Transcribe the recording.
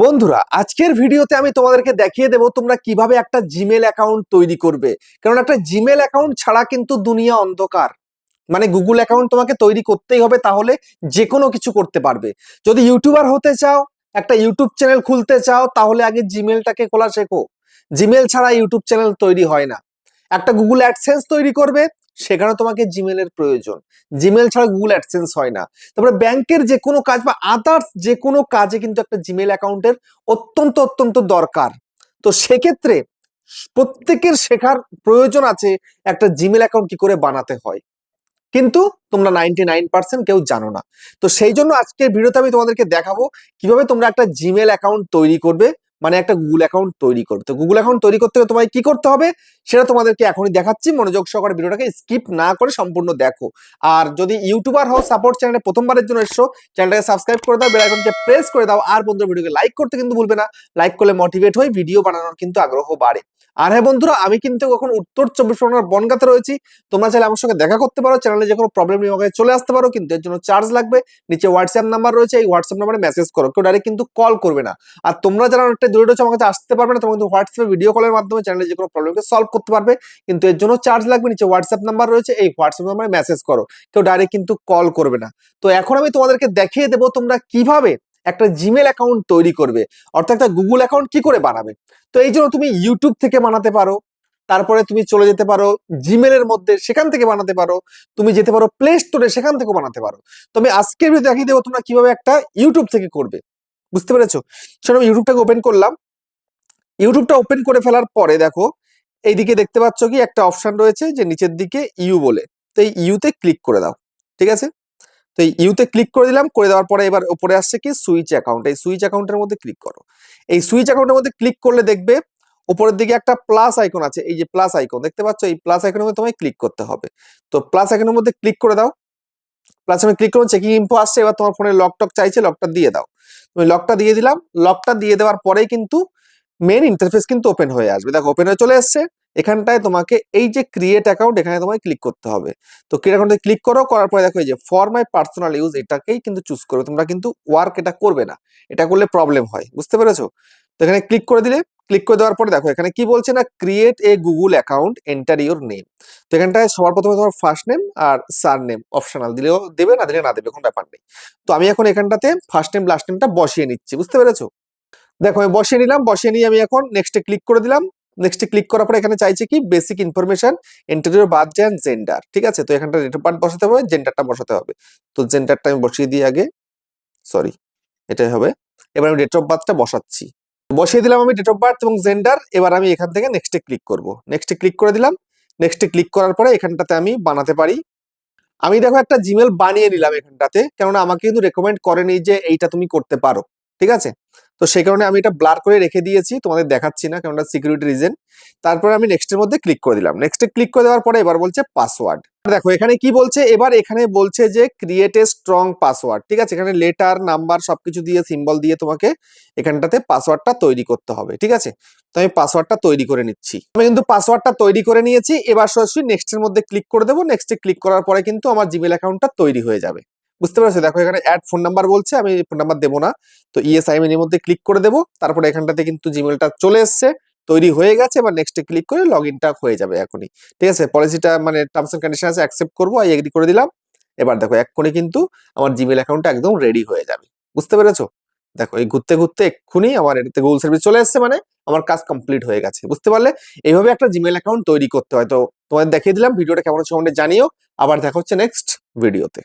বন্ধুরা আজকের ভিডিওতে আমি তোমাদেরকে দেখিয়ে দেব তোমরা কিভাবে একটা জিমেল অ্যাকাউন্ট তৈরি করবে। কারণ একটা জিমেল অ্যাকাউন্ট ছাড়া কিন্তু দুনিয়া অন্ধকার। মানে গুগল অ্যাকাউন্ট তোমাকে তৈরি করতেই হবে, তাহলে যে কোনো কিছু করতে পারবে। যদি ইউটিউবার হতে চাও, একটা ইউটিউব চ্যানেল খুলতে চাও, তাহলে আগে জিমেলটাকে খোলা শেখো। জিমেল ছাড়া ইউটিউব চ্যানেল তৈরি হয় না। একটা গুগল অ্যাডসেন্স তৈরি করবে, সেখানে তোমাকে জিমেলের প্রয়োজন। জিমেল ছাড়া গুগল অ্যাডসেন্স হয় না। তারপরে ব্যাংকের যে কোনো কাজ বা আদার্স যে কোনো কাজে কিন্তু একটা জিমেল অ্যাকাউন্টের অত্যন্ত অত্যন্ত দরকার। তো সেক্ষেত্রে প্রত্যেকের শেখার প্রয়োজন আছে একটা জিমেল অ্যাকাউন্ট কি করে বানাতে হয়, কিন্তু তোমরা 99% কেউ জানো না। তো সেই জন্য আজকের ভিডিওতে আমি তোমাদেরকে দেখাবো কিভাবে তোমরা একটা জিমেল অ্যাকাউন্ট তৈরি করবে, মানে একটা গুগল অ্যাকাউন্ট তৈরি করবে। তো গুগল অ্যাকাউন্ট তৈরি করতে হলে তোমায় কি করতে হবে সেটা তোমাদেরকে এখনই দেখাচ্ছি। মনোযোগ সহকারে ভিডিওটাকে স্কিপ না করে সম্পূর্ণ দেখো। আর যদি ইউটিউবার হও, সাপোর্ট চ্যানেলে প্রথমবারের জন্য এসছো, চ্যানেলটাকে সাবস্ক্রাইব করে দাও, বেল আইকনকে প্রেস করে দাও। আর বন্ধুরা ভিডিওকে লাইক করতে কিন্তু ভুলবে না। লাইক করলে মোটিভেট হই, ভিডিও বানানোর কিন্তু আগ্রহ বাড়ে। আর হ্যাঁ বন্ধুরা, আমি কিন্তু এখন উত্তর 24 পরগনার বনগাঁতে রয়েছি। তোমরা চাইলে আমার সঙ্গে দেখা করতে পারো, চ্যানেলে যে কোনো প্রবলেম নিয়ে আমাকে চলে আসতে পারো, কিন্তু এর জন্য চার্জ লাগবে। নিচে হোয়াটসঅ্যাপ নাম্বার রয়েছে, এই হোয়াটসঅ্যাপ নাম্বারে মেসেজ করো, কেউ ডাইরেক্ট কিন্তু কল করবে না। আর তোমরা যারা অনেকটা দূরে রয়েছে, আমার কাছে আসতে পারবে না, তোমরা কিন্তু হোয়াটসঅ্যাপে ভিডিও কলের মাধ্যমে চ্যানেলে যে কোনো প্রবলেমকে সলভ করতে পারবে, কিন্তু এর জন্য চার্জ লাগবে। নিচে হোয়াটসঅ্যাপ নাম্বার রয়েছে, এই হোয়াটসঅ্যাপ নাম্বারে মেসেজ করো, কেউ ডাইরেক্ট কিন্তু কল করবে না। তো এখন আমি তোমাদেরকে দেখিয়ে দেবো তোমরা কিভাবে একটা জিমেল অ্যাকাউন্ট তৈরি করবে, অর্থাৎ একটা গুগল অ্যাকাউন্ট কি করে বানাবে। তো এই জন্য তুমি ইউটিউব থেকে বানাতে পারো, তারপরে তুমি চলে যেতে পারো জিমেলের মধ্যে, সেখান থেকে বানাতে পারো। তুমি যেতে পারো প্লে স্টোরে, সেখান থেকে বানাতে পারো। তো আমি আজকের ভিডিও দেখিয়ে দেবো তোমরা কিভাবে একটা ইউটিউব থেকে করবে। বুঝতে পেরেছো? সেটা আমি ইউটিউবটাকে ওপেন করলাম। ইউটিউবটা ওপেন করে ফেলার পরে দেখো এইদিকে দেখতে পাচ্ছ কি একটা অপশন রয়েছে যে নিচের দিকে ইউ বলে। তো এই ইউতে ক্লিক করে দাও। ঠিক আছে, তো এই ইউতে ক্লিক করে দিলাম। করে দেওয়ার পরে এবার উপরে আসছে কি সুইচ অ্যাকাউন্ট। এই সুইচ অ্যাকাউন্টের মধ্যে ক্লিক করো। এই সুইচ অ্যাকাউন্টের মধ্যে ক্লিক করলে দেখবে উপরের দিকে একটা প্লাস আইকন আছে, এই যে প্লাস আইকন দেখতে পাচ্ছ, এই প্লাস আইকনের মধ্যে তোমায় ক্লিক করতে হবে। তো প্লাস আইকনের মধ্যে ক্লিক করে দাও। প্লাস আমি ক্লিক করুন, চেকিং ইনফো আসছে। এবার তোমার ফোনে লক টক চাইছে, লকটা দিয়ে দাও। তুমি লকটা দিয়ে দিলাম। লকটা দিয়ে দেওয়ার পরেই কিন্তু মেন ইন্টারফেস কিন্তু ওপেন হয়ে আসবে। দেখো ওপেন হয়ে চলে এসছে। এখানটায় তোমাকে এই যে ক্রিয়েট অ্যাকাউন্ট, এখানে তোমায় ক্লিক করতে হবে। তো ক্রিয়েট অ্যাকাউন্টে ক্লিক করো। করার পরে দেখো এই যে ফর মাই পার্সোনাল ইউজ, এটাকেই কিন্তু চুজ করবে। তোমরা কিন্তু ওয়ার্ক এটা করবে না, এটা করলে প্রবলেম হয়। বুঝতে পেরেছো? তো এখানে ক্লিক করে দিলে, ক্লিক করে দেওয়ার পরে দেখো এখানে কি বলছে না, create a Google account, enter your name. তো এখানটায় সবার প্রথমে তোমার ফার্স্ট নেম আর সার নেম অপশনাল, দিলেও দেবে, না দিলে না দেবে, কোনো ব্যাপার নেই। তো আমি এখন এখানটাতে ফার্স্ট নেম লাস্ট নেমটা বসিয়ে নিচ্ছি। বুঝতে পেরেছো? দেখো আমি বসিয়ে নিলাম। বসিয়ে নিয়ে আমি এখন নেক্সটে ক্লিক করে দিলাম। নেক্সটে ক্লিক করার পরে এখানে চাইছে কি basic information, interview, birthday and gender. ঠিক আছে, তো এখানটা ডেট অফ বার্থ বসাতে হবে, জেন্ডারটা বসাতে হবে। তো জেন্ডারটা আমি বসিয়ে দিই আগে, সরি এটাই হবে। এবার আমি ডেট অফ বার্থটা বসাচ্ছি। বসিয়ে দিলাম আমি ডেট অফ বার্থ এবং জেন্ডার। এবার আমি এখান থেকে নেক্সটে ক্লিক করব। নেক্সটে ক্লিক করে দিলাম। নেক্সটে ক্লিক করার পরে এখানটাতে আমি বানাতে পারি। আমি দেখো একটা জিমেল বানিয়ে নিলাম এখানটাতে, কেননা আমাকে কিন্তু রেকমেন্ড করেনি যে এইটা তুমি করতে পারো। ঠিক আছে, তো সেই কারণে আমি এটা ব্লার করে রেখে দিয়েছি, তোমাদের দেখাচ্ছি না, কেননা সিকিউরিটি রিজন। তারপরে আমি নেক্সটের মধ্যে ক্লিক করে দিলাম। নেক্সটে ক্লিক করে দেওয়ার পরে এবার বলছে পাসওয়ার্ড। দেখো এখানে কি বলছে, এবার এখানে বলছে যে ক্রিয়েট এ স্ট্রং পাসওয়ার্ড। ঠিক আছে, এখানে লেটার, নাম্বার সবকিছু দিয়ে, সিম্বল দিয়ে তোমাকে এখানটাতে পাসওয়ার্ডটা তৈরি করতে হবে। ঠিক আছে, তো আমি পাসওয়ার্ডটা তৈরি করে নিচ্ছি। আমি কিন্তু পাসওয়ার্ডটা তৈরি করে নিয়েছি। এবার সরাসরি নেক্সটের মধ্যে ক্লিক করে দেবো। নেক্সটে ক্লিক করার পরে কিন্তু আমার জিমেল অ্যাকাউন্টটা তৈরি হয়ে যাবে। বুঝতে পারছো? দেখো এখানে অ্যাড ফোন নাম্বার বলছে, আমি ফোন নাম্বার দেবো না। তো ইএস আই এর মধ্যে ক্লিক করে দেবো। তারপরে এখানটাতে কিন্তু জিমেলটা চলে এসছে, তৈরি হয়ে গেছে। এবার নেক্সটে ক্লিক করে লগ ইনটা হয়ে যাবে এখনই। ঠিক আছে, পলিসিটা মানে টার্মস এন্ড কন্ডিশন আছে, অ্যাকসেপ্ট করবো, আই এগ্রি করে দিলাম। এবার দেখো এক্ষুনি কিন্তু আমার জিমেল অ্যাকাউন্টটা একদম রেডি হয়ে যাবে। বুঝতে পেরেছো? দেখো এই ঘুরতে ঘুরতে এক্ষুনি আমার এটাতে গুগল সার্ভিস চলে এসছে, মানে আমার কাজ কমপ্লিট হয়ে গেছে। বুঝতে পারলে? এইভাবে একটা জিমেল অ্যাকাউন্ট তৈরি করতে হয়। তো তোমাদের দেখিয়ে দিলাম। ভিডিওটা কেমন হচ্ছে কমেন্টে জানিও। আবার দেখা হচ্ছে নেক্সট ভিডিওতে।